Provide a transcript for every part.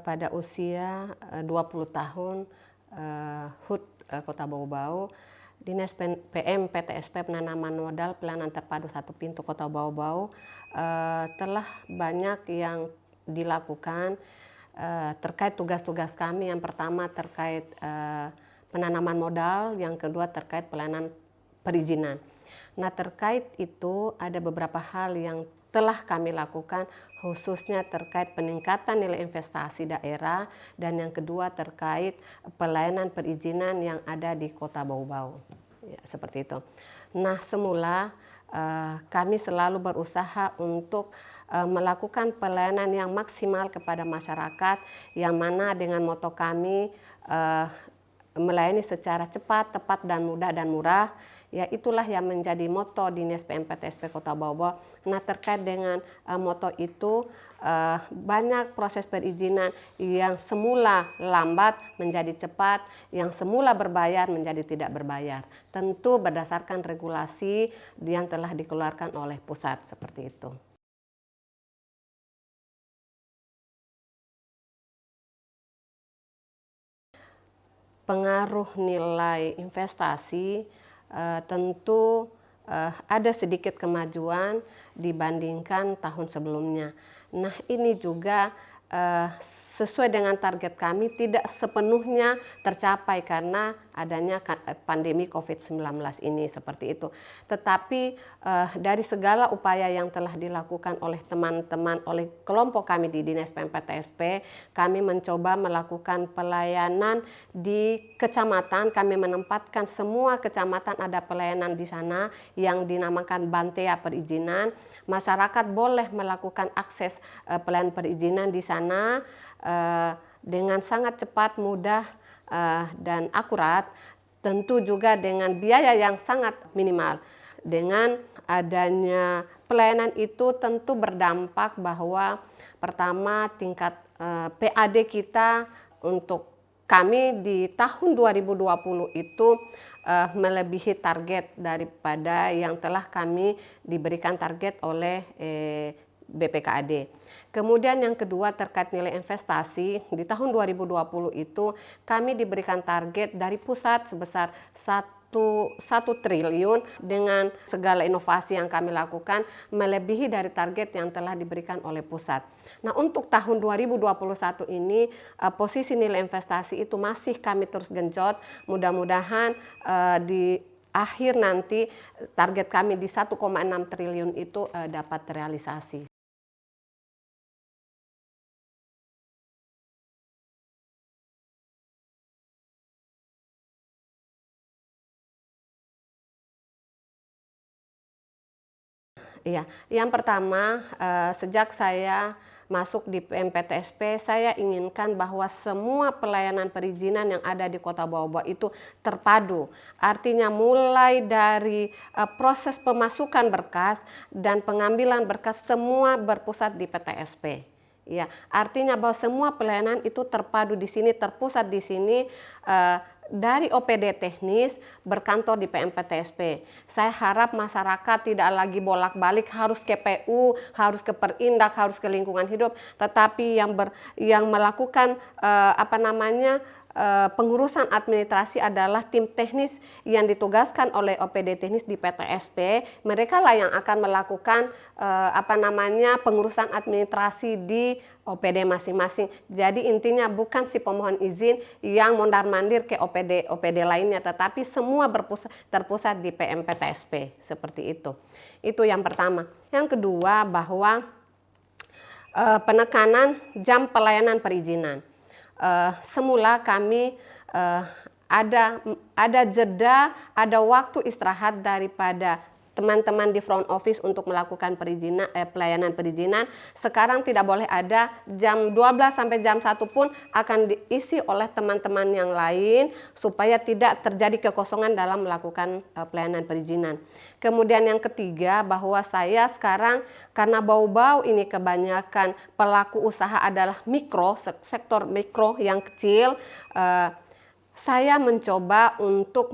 pada usia 20 tahun HUT Kota Bau-Bau, Dinas PM PTSP Penanaman Modal Pelayanan Terpadu Satu Pintu Kota Bau-Bau telah banyak yang dilakukan terkait tugas-tugas kami. Yang pertama terkait penanaman modal, yang kedua terkait pelayanan perizinan. Nah, terkait itu ada beberapa hal yang telah kami lakukan, khususnya terkait peningkatan nilai investasi daerah, dan yang kedua terkait pelayanan perizinan yang ada di Kota Bau-Bau. Ya, seperti itu. Nah, semula kami selalu berusaha untuk melakukan pelayanan yang maksimal kepada masyarakat, yang mana dengan moto kami melayani secara cepat, tepat, dan mudah dan murah. Ya, itulah yang menjadi moto Dinas PM PTSP Kota Bau-Bau. Nah, terkait dengan moto itu, banyak proses perizinan yang semula lambat menjadi cepat, yang semula berbayar menjadi tidak berbayar. Tentu berdasarkan regulasi yang telah dikeluarkan oleh pusat, seperti itu. Pengaruh nilai investasi tentu ada sedikit kemajuan dibandingkan tahun sebelumnya. Nah, ini juga sesuai dengan target kami tidak sepenuhnya tercapai karena adanya pandemi COVID-19 ini, seperti itu. Tetapi dari segala upaya yang telah dilakukan oleh teman-teman, oleh kelompok kami di Dinas PM PTSP, kami mencoba melakukan pelayanan di kecamatan. Kami menempatkan semua kecamatan ada pelayanan di sana yang dinamakan Bantea Perizinan. Masyarakat boleh melakukan akses pelayanan perizinan di sana dengan sangat cepat, mudah, dan akurat, tentu juga dengan biaya yang sangat minimal. Dengan adanya pelayanan itu tentu berdampak bahwa pertama tingkat PAD kita untuk kami di tahun 2020 itu melebihi target daripada yang telah kami diberikan target oleh BPKAD. Kemudian yang kedua terkait nilai investasi, di tahun 2020 itu kami diberikan target dari pusat sebesar 1 triliun. Dengan segala inovasi yang kami lakukan melebihi dari target yang telah diberikan oleh pusat. Nah, untuk tahun 2021 ini posisi nilai investasi itu masih kami terus genjot. Mudah-mudahan di akhir nanti target kami di 1,6 triliun itu dapat terrealisasi. Iya, yang pertama sejak saya masuk di PM PTSP, saya inginkan bahwa semua pelayanan perizinan yang ada di Kota Bau-Bau itu terpadu. Artinya mulai dari proses pemasukan berkas dan pengambilan berkas semua berpusat di PTSP. Ya, artinya bahwa semua pelayanan itu terpadu di sini, terpusat di sini. Dari OPD teknis berkantor di PM PTSP. Saya harap masyarakat tidak lagi bolak-balik harus ke PU, harus ke Perindak, harus ke lingkungan hidup, tetapi yang melakukan pengurusan administrasi adalah tim teknis yang ditugaskan oleh OPD teknis di PTSP. Mereka lah yang akan melakukan pengurusan administrasi di OPD masing-masing. Jadi intinya bukan si pemohon izin yang mondar-mandir ke OPD lainnya, tetapi semua terpusat di PM PTSP, seperti itu. Itu yang pertama. Yang kedua bahwa penekanan jam pelayanan perizinan. Semula kami ada jeda, ada waktu istirahat daripada teman-teman di front office untuk melakukan pelayanan perizinan. Sekarang tidak boleh ada, jam 12 sampai jam 1 pun akan diisi oleh teman-teman yang lain supaya tidak terjadi kekosongan dalam melakukan pelayanan perizinan. Kemudian yang ketiga bahwa saya sekarang karena Bau-Bau ini kebanyakan pelaku usaha adalah mikro, sektor mikro yang kecil, saya mencoba untuk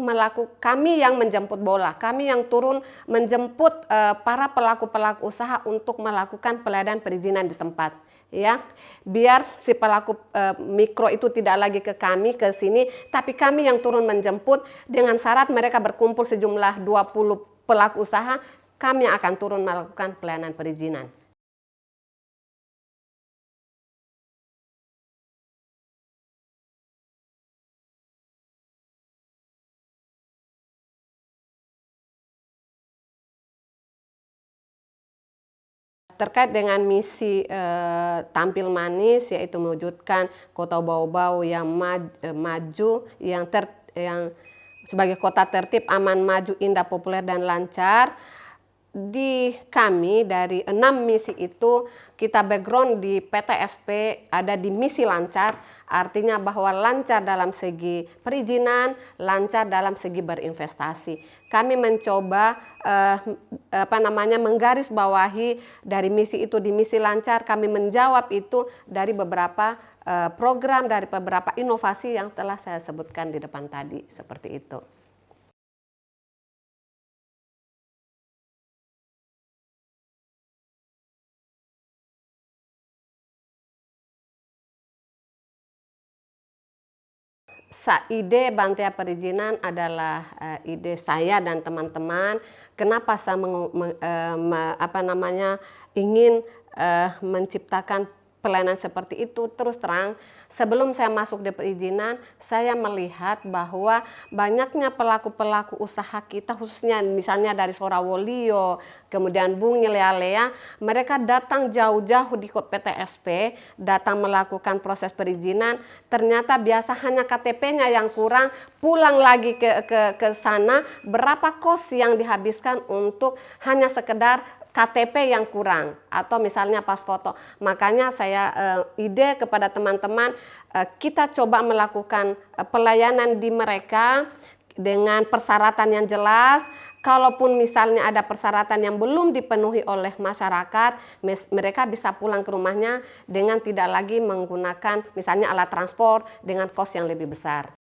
kami yang menjemput bola, kami yang turun menjemput para pelaku-pelaku usaha untuk melakukan pelayanan perizinan di tempat. ya, biar si pelaku mikro itu tidak lagi ke kami, ke sini, tapi kami yang turun menjemput dengan syarat mereka berkumpul sejumlah 20 pelaku usaha, kami yang akan turun melakukan pelayanan perizinan. Terkait dengan misi tampil manis, yaitu mewujudkan Kota Bau-Bau yang maju, yang sebagai kota tertib, aman, maju, indah, populer, dan lancar. Di kami dari 6 misi itu, kita background di PTSP ada di misi lancar, artinya bahwa lancar dalam segi perizinan, lancar dalam segi berinvestasi. Kami mencoba menggarisbawahi dari misi itu di misi lancar, kami menjawab itu dari beberapa program, dari beberapa inovasi yang telah saya sebutkan di depan tadi, seperti itu. Ide Bantea Perizinan adalah ide saya dan teman-teman. Kenapa saya ingin menciptakan pelayanan seperti itu? Terus terang, sebelum saya masuk di perizinan, saya melihat bahwa banyaknya pelaku-pelaku usaha kita, khususnya misalnya dari Sorawolio, kemudian Bung Lea, mereka datang jauh-jauh di PTSP, datang melakukan proses perizinan, ternyata biasa hanya KTP-nya yang kurang, pulang lagi ke sana, berapa kos yang dihabiskan untuk hanya sekedar KTP yang kurang atau misalnya pas foto. Makanya saya ide kepada teman-teman, kita coba melakukan pelayanan di mereka dengan persyaratan yang jelas. Kalaupun misalnya ada persyaratan yang belum dipenuhi oleh masyarakat, mereka bisa pulang ke rumahnya dengan tidak lagi menggunakan misalnya alat transport dengan kos yang lebih besar.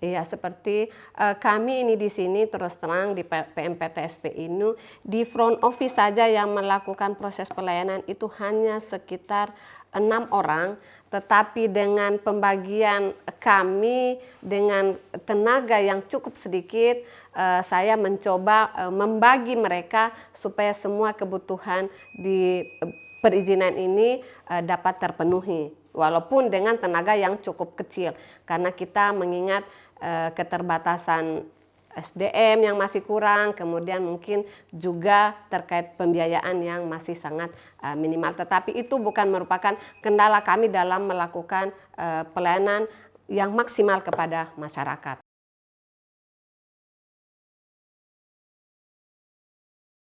Iya, seperti kami ini di sini terus terang di PMPTSP ini, di front office saja yang melakukan proses pelayanan itu hanya sekitar 6 orang, tetapi dengan pembagian kami dengan tenaga yang cukup sedikit, saya mencoba membagi mereka supaya semua kebutuhan di perizinan ini dapat terpenuhi. Walaupun dengan tenaga yang cukup kecil, karena kita mengingat keterbatasan SDM yang masih kurang, kemudian mungkin juga terkait pembiayaan yang masih sangat minimal. Tetapi itu bukan merupakan kendala kami dalam melakukan pelayanan yang maksimal kepada masyarakat.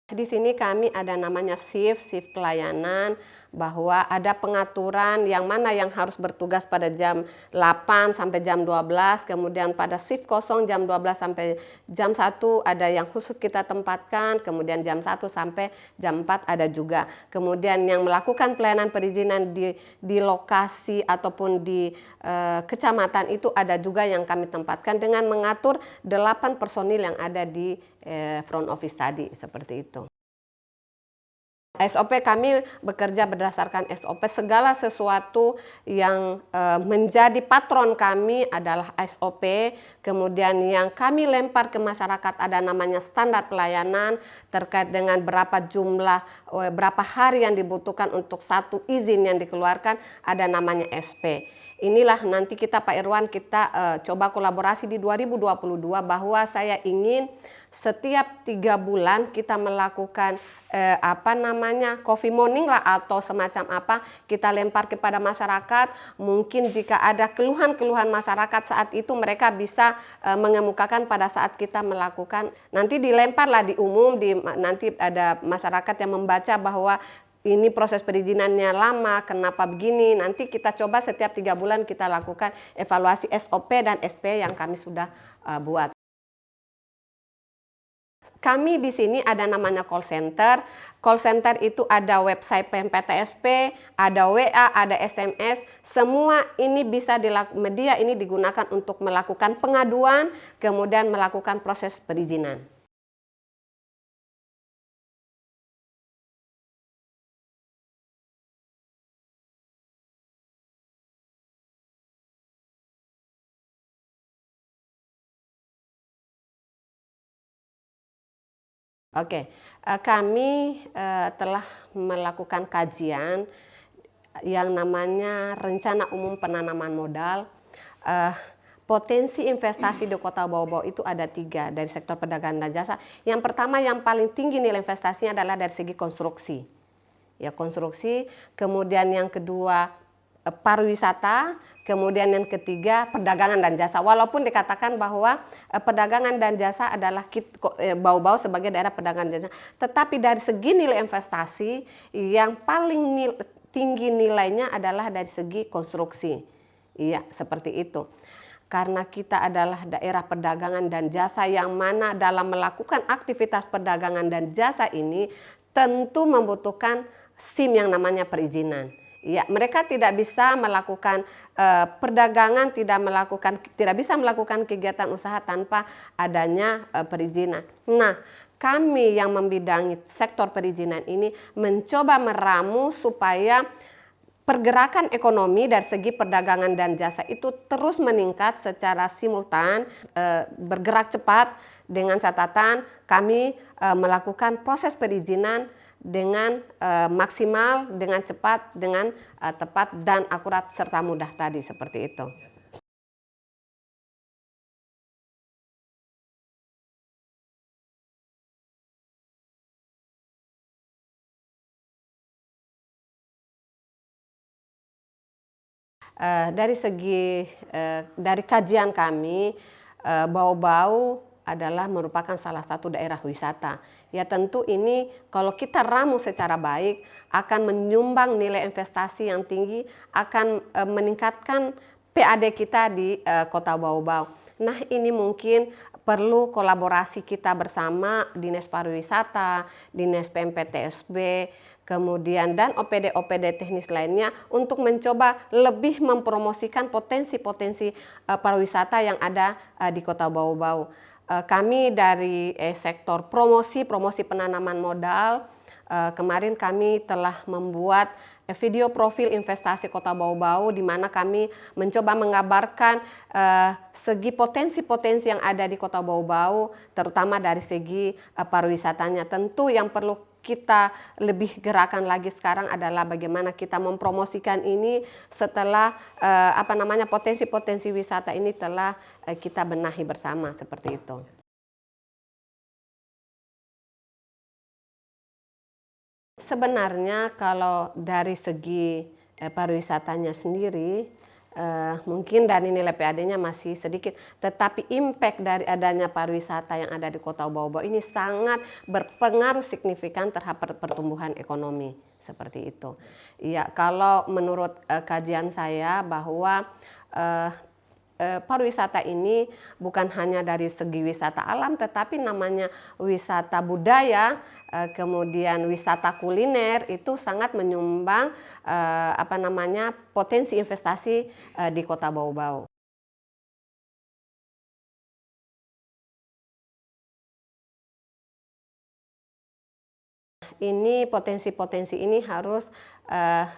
Di sini kami ada namanya shift pelayanan, bahwa ada pengaturan yang mana yang harus bertugas pada jam 8 sampai jam 12, kemudian pada shift kosong jam 12 sampai jam 1 ada yang khusus kita tempatkan, kemudian jam 1 sampai jam 4 ada juga. Kemudian yang melakukan pelayanan perizinan di lokasi ataupun di kecamatan itu ada juga yang kami tempatkan dengan mengatur 8 personil yang ada di front office tadi, seperti itu. SOP kami bekerja berdasarkan SOP, segala sesuatu yang menjadi patron kami adalah SOP, kemudian yang kami lempar ke masyarakat ada namanya standar pelayanan terkait dengan berapa jumlah, berapa hari yang dibutuhkan untuk satu izin yang dikeluarkan, ada namanya SP. Inilah nanti kita Pak Irwan, kita coba kolaborasi di 2022 bahwa saya ingin setiap 3 bulan kita melakukan coffee morning lah atau semacam apa, kita lempar kepada masyarakat. Mungkin jika ada keluhan-keluhan masyarakat saat itu mereka bisa mengemukakan pada saat kita melakukan, nanti dilemparlah di umum, nanti ada masyarakat yang membaca bahwa ini proses perizinannya lama, kenapa begini. Nanti kita coba setiap 3 bulan kita lakukan evaluasi SOP dan SP yang kami sudah buat. Kami di sini ada namanya call center. Call center itu ada website PMPTSP, ada WA, ada SMS. Semua ini bisa media ini digunakan untuk melakukan pengaduan, kemudian melakukan proses perizinan. Oke, kami telah melakukan kajian yang namanya Rencana Umum Penanaman Modal. Potensi investasi di Kota Bau-Bau itu ada 3 dari sektor perdagangan dan jasa. Yang pertama, yang paling tinggi nilai investasinya adalah dari segi konstruksi. Ya, konstruksi, kemudian yang kedua pariwisata, kemudian yang ketiga perdagangan dan jasa. Walaupun dikatakan bahwa perdagangan dan jasa adalah Bau-Bau sebagai daerah perdagangan dan jasa, tetapi dari segi nilai investasi yang paling tinggi nilainya adalah dari segi konstruksi. Iya, seperti itu. Karena kita adalah daerah perdagangan dan jasa yang mana dalam melakukan aktivitas perdagangan dan jasa ini tentu membutuhkan SIM yang namanya perizinan. Ya, mereka tidak bisa melakukan perdagangan, tidak bisa melakukan kegiatan usaha tanpa adanya perizinan. Nah, kami yang membidangi sektor perizinan ini mencoba meramu supaya pergerakan ekonomi dari segi perdagangan dan jasa itu terus meningkat secara simultan, bergerak cepat, dengan catatan kami melakukan proses perizinan dengan maksimal, dengan cepat, dengan tepat dan akurat serta mudah tadi, seperti itu. Dari kajian kami, Bau-Bau adalah merupakan salah satu daerah wisata. Ya, tentu ini kalau kita ramu secara baik akan menyumbang nilai investasi yang tinggi, akan meningkatkan PAD kita di Kota Bau-Bau. Nah, ini mungkin perlu kolaborasi kita bersama Dinas Pariwisata, Dinas PMPTSB, kemudian dan OPD-OPD teknis lainnya untuk mencoba lebih mempromosikan potensi-potensi pariwisata yang ada di Kota Bau-Bau. Kami dari sektor promosi penanaman modal, kemarin kami telah membuat video profil investasi Kota Bau-Bau di mana kami mencoba mengabarkan segi potensi-potensi yang ada di Kota Bau-Bau, terutama dari segi pariwisatanya. Tentu yang perlu kita lebih gerakan lagi sekarang adalah bagaimana kita mempromosikan ini setelah potensi-potensi wisata ini telah kita benahi bersama, seperti itu. Sebenarnya kalau dari segi pariwisatanya sendiri, mungkin dari nilai PAD-nya masih sedikit, tetapi impact dari adanya pariwisata yang ada di Kota Bau-Bau ini sangat berpengaruh signifikan terhadap pertumbuhan ekonomi, seperti itu. Ya, kalau menurut kajian saya bahwa pariwisata ini bukan hanya dari segi wisata alam, tetapi namanya wisata budaya, kemudian wisata kuliner itu sangat menyumbang potensi investasi di Kota Bau-Bau. Ini potensi-potensi ini harus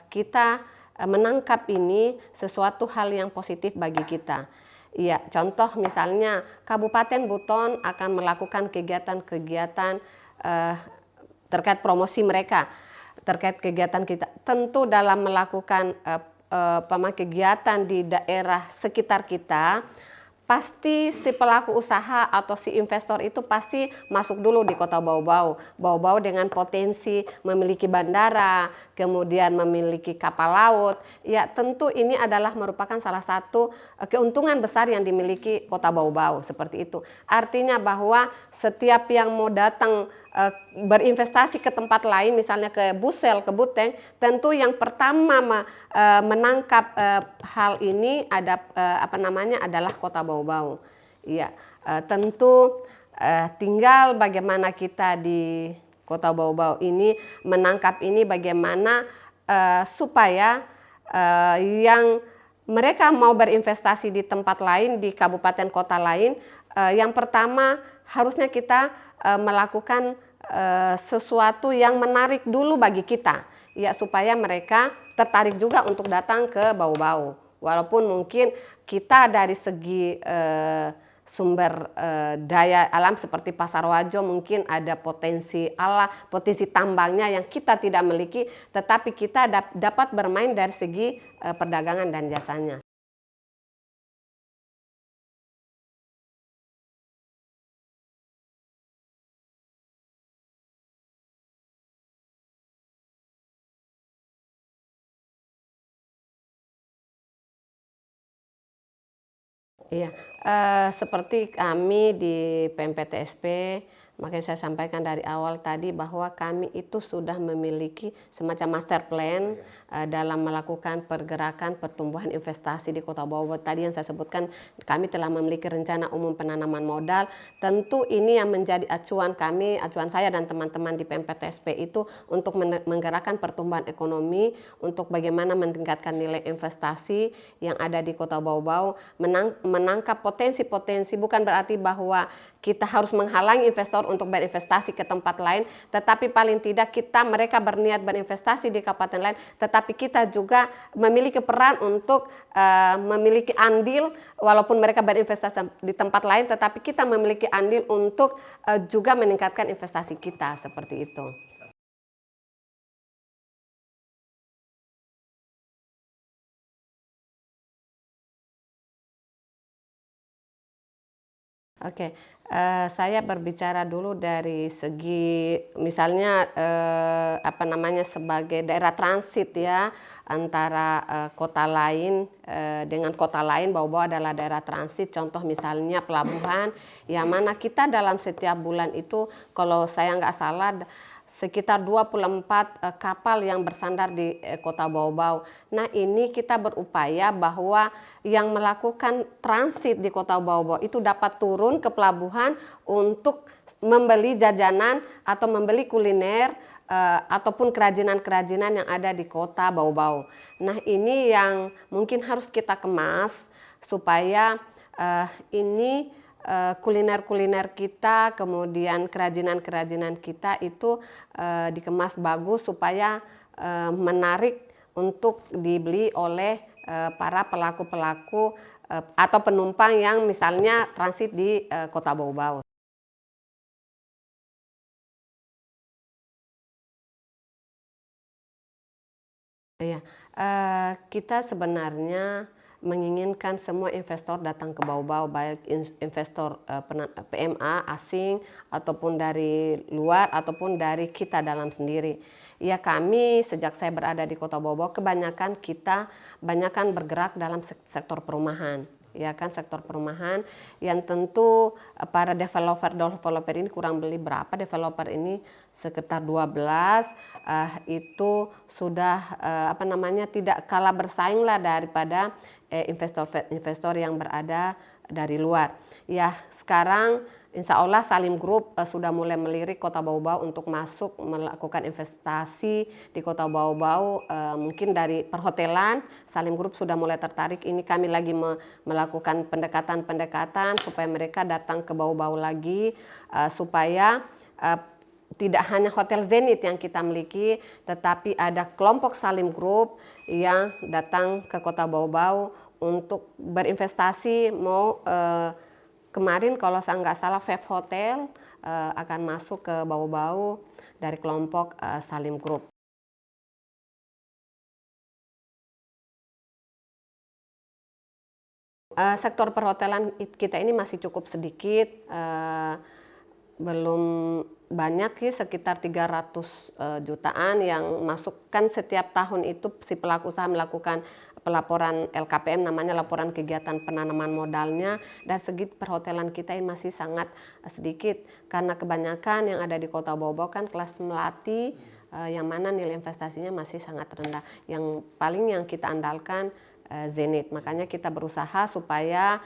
kita menangkap ini sesuatu hal yang positif bagi kita. Ya, contoh misalnya Kabupaten Buton akan melakukan kegiatan-kegiatan terkait promosi mereka, terkait kegiatan kita. Tentu dalam melakukan kegiatan di daerah sekitar kita, pasti si pelaku usaha atau si investor itu pasti masuk dulu di Kota Bau-Bau. Bau-Bau dengan potensi memiliki bandara, kemudian memiliki kapal laut. Ya, tentu ini adalah merupakan salah satu keuntungan besar yang dimiliki Kota Bau-Bau, seperti itu. Artinya bahwa setiap yang mau datang berinvestasi ke tempat lain, misalnya ke Busel, ke Buteng, tentu yang pertama menangkap hal ini adalah Kota Bau-Bau. Iya, tentu tinggal bagaimana kita di Kota Bau-Bau ini menangkap ini, bagaimana supaya yang mereka mau berinvestasi di tempat lain, di kabupaten kota lain, yang pertama harusnya kita melakukan sesuatu yang menarik dulu bagi kita, ya, supaya mereka tertarik juga untuk datang ke Bau-Bau. Walaupun mungkin kita dari segi sumber daya alam seperti Pasar Wajo, mungkin ada potensi alam, potensi tambangnya yang kita tidak miliki, tetapi kita dapat bermain dari segi perdagangan dan jasanya. Iya, seperti kami di PMPTSP, makanya saya sampaikan dari awal tadi bahwa kami itu sudah memiliki semacam master plan dalam melakukan pergerakan pertumbuhan investasi di Kota Bau-Bau. Tadi yang saya sebutkan, kami telah memiliki rencana umum penanaman modal. Tentu ini yang menjadi acuan kami, acuan saya dan teman-teman di PMPTSP itu untuk menggerakkan pertumbuhan ekonomi, untuk bagaimana meningkatkan nilai investasi yang ada di Kota Bau-Bau, menangkap potensi-potensi, bukan berarti bahwa kita harus menghalangi investor untuk berinvestasi ke tempat lain, tetapi paling tidak mereka berniat berinvestasi di kabupaten lain, tetapi kita juga memiliki peran untuk memiliki andil, walaupun mereka berinvestasi di tempat lain, tetapi kita memiliki andil untuk juga meningkatkan investasi kita, seperti itu. Oke, saya berbicara dulu dari segi misalnya sebagai daerah transit ya, antara kota lain dengan kota lain. Bau-Bau adalah daerah transit, contoh misalnya pelabuhan, yang mana kita dalam setiap bulan itu, kalau saya nggak salah, sekitar 24 kapal yang bersandar di Kota Bau-Bau. Nah, ini kita berupaya bahwa yang melakukan transit di Kota Bau-Bau itu dapat turun ke pelabuhan untuk membeli jajanan atau membeli kuliner ataupun kerajinan-kerajinan yang ada di Kota Bau-Bau. Nah, ini yang mungkin harus kita kemas supaya ini kuliner-kuliner kita, kemudian kerajinan-kerajinan kita itu dikemas bagus supaya menarik untuk dibeli oleh para pelaku-pelaku atau penumpang yang misalnya transit di Kota Bau-Bau. Iya, kita sebenarnya menginginkan semua investor datang ke Bau-Bau, baik investor PMA asing ataupun dari luar ataupun dari kita dalam sendiri. Ya, kami sejak saya berada di Kota Bau-Bau kebanyakan bergerak dalam sektor perumahan. Ya kan, sektor perumahan yang tentu para developer ini kurang beli berapa developer ini sekitar 12 itu sudah tidak kalah bersaing lah daripada investor yang berada dari luar. Ya, sekarang insya Allah Salim Group sudah mulai melirik Kota Bau-Bau untuk masuk melakukan investasi di Kota Bau-Bau, mungkin dari perhotelan. Salim Group sudah mulai tertarik. Ini kami lagi melakukan pendekatan-pendekatan supaya mereka datang ke Bau-Bau lagi, supaya tidak hanya Hotel Zenith yang kita miliki, tetapi ada kelompok Salim Group yang datang ke Kota Bau-Bau untuk berinvestasi. Kemarin kalau saya nggak salah Vape Hotel akan masuk ke Bau-Bau dari kelompok Salim Group. Sektor perhotelan kita ini masih cukup sedikit, belum banyak sih, sekitar 300 jutaan yang masukkan setiap tahun itu si pelaku usaha melakukan pelaporan LKPM, namanya laporan kegiatan penanaman modalnya, dan segi perhotelan kita ini masih sangat sedikit karena kebanyakan yang ada di Kota Bau-Bau kan kelas melati, yang mana nilai investasinya masih sangat rendah. Yang paling yang kita andalkan Zenith. Makanya kita berusaha supaya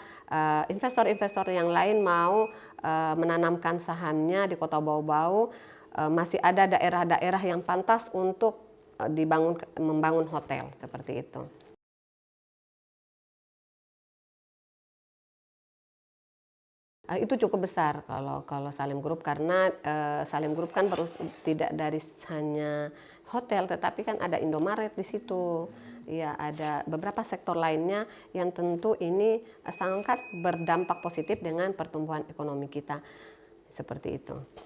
investor-investor yang lain mau menanamkan sahamnya di Kota Bau-Bau. Masih ada daerah-daerah yang pantas untuk membangun hotel seperti itu. Itu cukup besar kalau Salim Group, karena Salim Group kan tidak dari hanya hotel, tetapi kan ada Indomaret di situ. ya ada beberapa sektor lainnya yang tentu ini sangat berdampak positif dengan pertumbuhan ekonomi kita. Seperti itu.